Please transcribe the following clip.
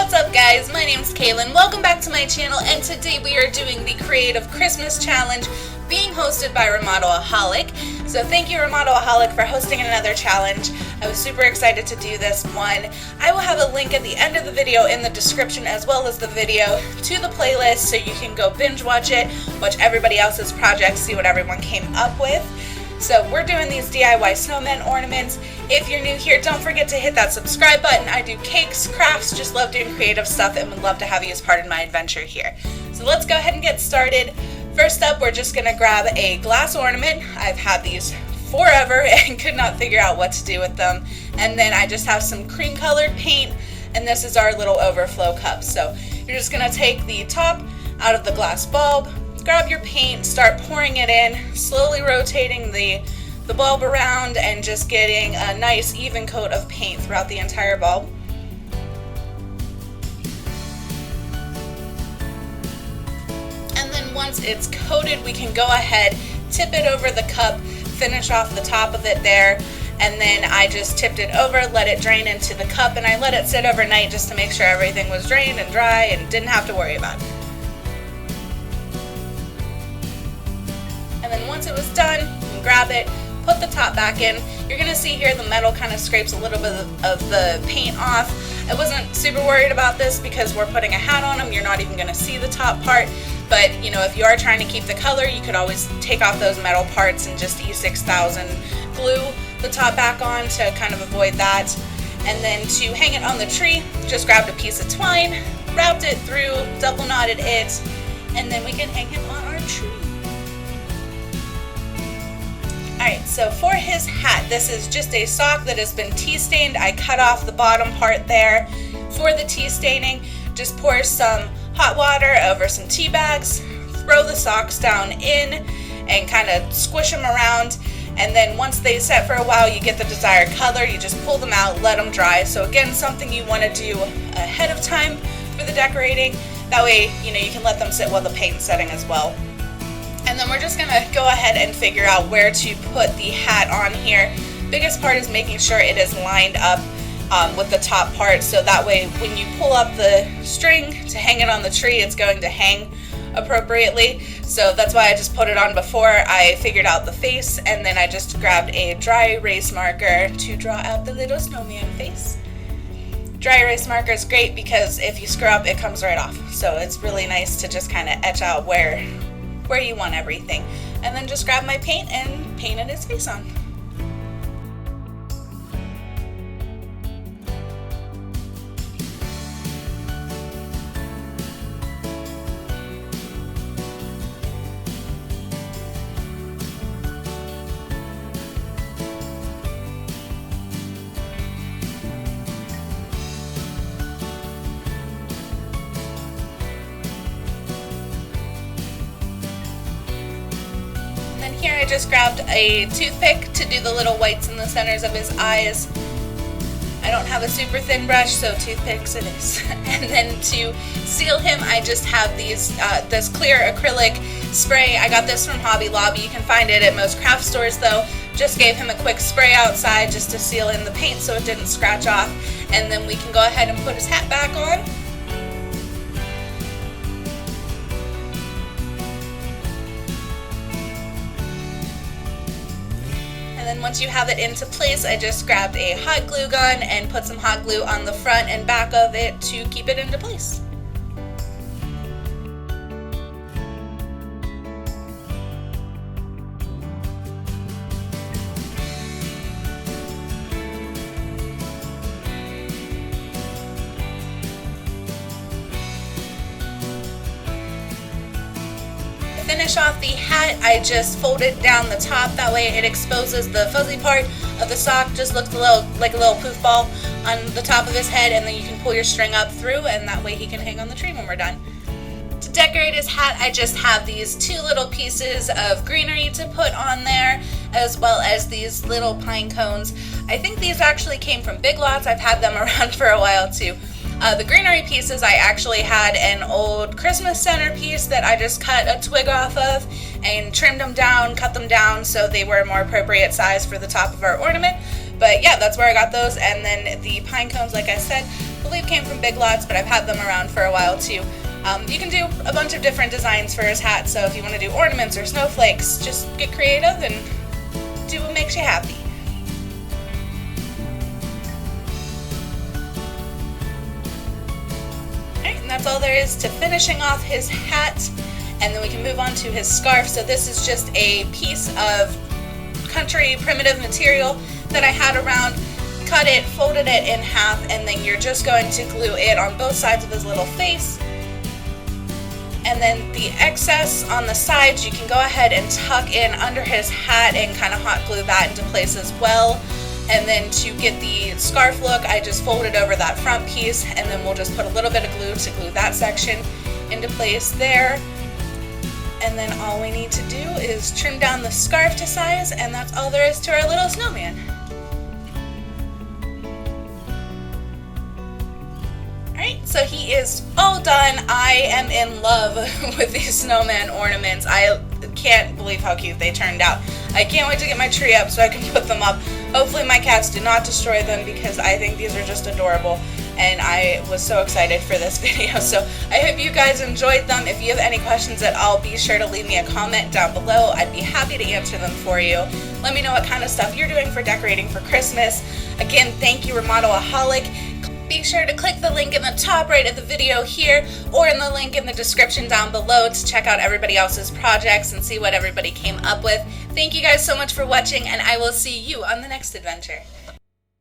What's up guys, my name's Kaylin, welcome back to my channel, and today we are doing the Creative Christmas Challenge being hosted by Remodelaholic. So thank you Remodelaholic for hosting another challenge. I was super excited to do this one. I will have a link at the end of the video in the description as well as the video to the playlist so you can go binge watch it, watch everybody else's projects, see what everyone came up with. So we're doing these DIY snowman ornaments. If you're new here, don't forget to hit that subscribe button. I do cakes, crafts, just love doing creative stuff and would love to have you as part of my adventure here. So let's go ahead and get started. First up, we're just gonna grab a glass ornament. I've had these forever and could not figure out what to do with them. And then I just have some cream colored paint, and this is our little overflow cup. So you're just gonna take the top out of the glass bulb, grab your paint, start pouring it in, slowly rotating the bulb around and just getting a nice even coat of paint throughout the entire bulb. And then once it's coated, we can go ahead, tip it over the cup, finish off the top of it there, and then I just tipped it over, let it drain into the cup, and I let it sit overnight just to make sure everything was drained and dry and didn't have to worry about it. And then once it was done, you can grab it, put the top back in. You're going to see here the metal kind of scrapes a little bit of the paint off. I wasn't super worried about this because we're putting a hat on them. You're not even going to see the top part. But, you know, if you are trying to keep the color, you could always take off those metal parts and just E6000 glue the top back on to kind of avoid that. And then to hang it on the tree, just grabbed a piece of twine, wrapped it through, double knotted it, and then we can hang him on our tree. Alright, so for his hat, this is just a sock that has been tea stained. I cut off the bottom part there. For the tea staining, just pour some hot water over some tea bags, throw the socks down in, and kind of squish them around. And then once they set for a while, you get the desired color. You just pull them out, let them dry. So again, something you want to do ahead of time for the decorating. That way, you know, you can let them sit while the paint's setting as well. And then we're just going to go ahead and figure out where to put the hat on here. Biggest part is making sure it is lined up with the top part, so that way when you pull up the string to hang it on the tree, it's going to hang appropriately. So that's why I just put it on before I figured out the face, and then I just grabbed a dry erase marker to draw out the little snowman face. Dry erase marker is great because if you screw up, it comes right off. So it's really nice to just kind of etch out where you want everything. And then just grab my paint and painted his face on. Here I just grabbed a toothpick to do the little whites in the centers of his eyes. I don't have a super thin brush, so toothpicks it is. And then to seal him, I just have these this clear acrylic spray. I got this from Hobby Lobby. You can find it at most craft stores though. Just gave him a quick spray outside just to seal in the paint so it didn't scratch off. And then we can go ahead and put his hat back on. And then once you have it into place, I just grabbed a hot glue gun and put some hot glue on the front and back of it to keep it into place. Finish off the hat, I just fold it down the top, that way it exposes the fuzzy part of the sock, just looks like a little poof ball on the top of his head, and then you can pull your string up through, and that way he can hang on the tree when we're done. To decorate his hat, I just have these two little pieces of greenery to put on there, as well as these little pine cones. I think these actually came from Big Lots. I've had them around for a while too. The greenery pieces, I actually had an old Christmas centerpiece that I just cut a twig off of and trimmed them down, cut them down so they were a more appropriate size for the top of our ornament. But yeah, that's where I got those. And then the pine cones, like I said, I believe came from Big Lots, but I've had them around for a while too. You can do a bunch of different designs for his hat, so if you want to do ornaments or snowflakes, just get creative and do what makes you happy. Alright, and that's all there is to finishing off his hat, and then we can move on to his scarf. So this is just a piece of country primitive material that I had around, cut it, folded it in half, and then you're just going to glue it on both sides of his little face. And then the excess on the sides you can go ahead and tuck in under his hat and kind of hot glue that into place as well. And then to get the scarf look, I just folded over that front piece, and then we'll just put a little bit of glue to glue that section into place there. And then all we need to do is trim down the scarf to size, and that's all there is to our little snowman. Alright, so he is all done. I am in love with these snowman ornaments. I can't believe how cute they turned out. I can't wait to get my tree up so I can put them up. Hopefully my cats do not destroy them, because I think these are just adorable. And I was so excited for this video. So I hope you guys enjoyed them. If you have any questions at all, be sure to leave me a comment down below. I'd be happy to answer them for you. Let me know what kind of stuff you're doing for decorating for Christmas. Again, thank you, Remodelaholic. Be sure to click the link in the top right of the video here, or in the link in the description down below, to check out everybody else's projects and see what everybody came up with. Thank you guys so much for watching, and I will see you on the next adventure.